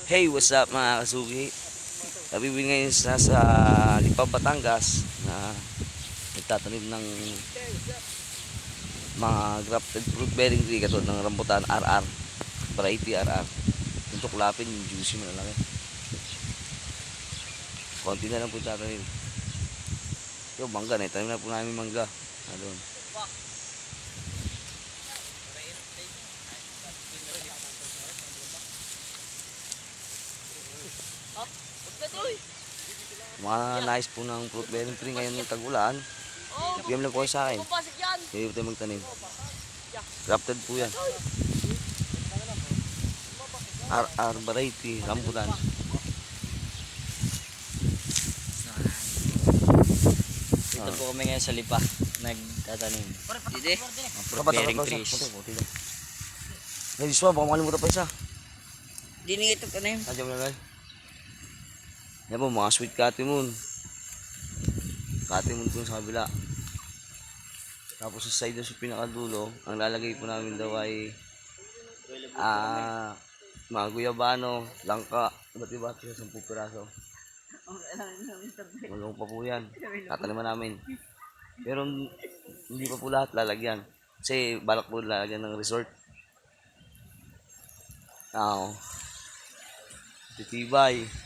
Hey, what's up mga kasugi? Nabibili ngayon sa Lipa, Batangas na nagtatanim ng mga grafted fruit bearing tree katulad ng rambutan RR, variety RR. Yung tuklapin, yung juicy malalaki. Konti na lang po tatanim. Yung mangga na, tanim na po namin mangga. Doon. Mga nice po ng fruit bearing tree ngayon ng tag-ulan. PM lang po kayo sa akin. Hindi po tayo magtanim. Grafted po yan. RR variety, rambutan. Dito po kami ngayon sa Lipa, nagtatanim. Dito, fruit bearing trees. Hey, Iswa, baka makalimutan pa isa. Di nga ito tanim. Nandiyan mo na. Yan po, mga sweet catimun. Catimun po sa kabila. Tapos sa side sa pinakadulo, ang lalagay po namin daw ay mga guyabano, langka, iba't iba, 10 piraso. Malong pa po yan. Tataniman namin. Pero hindi pa po lahat lalagyan. Kasi balak po lalagyan ng resort. Titibay.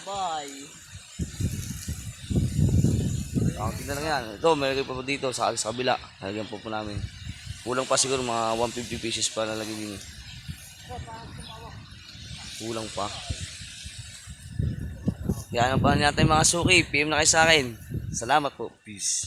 Bye. Kita lang yan. Ito, may lagay pa po dito sa kabila. Lalagyan po namin. Kulang pa siguro mga 150 pieces pa lalagay din. Kulang pa. Yan ang pa natin mga suki. PM na kayo sa akin. Salamat po. Peace.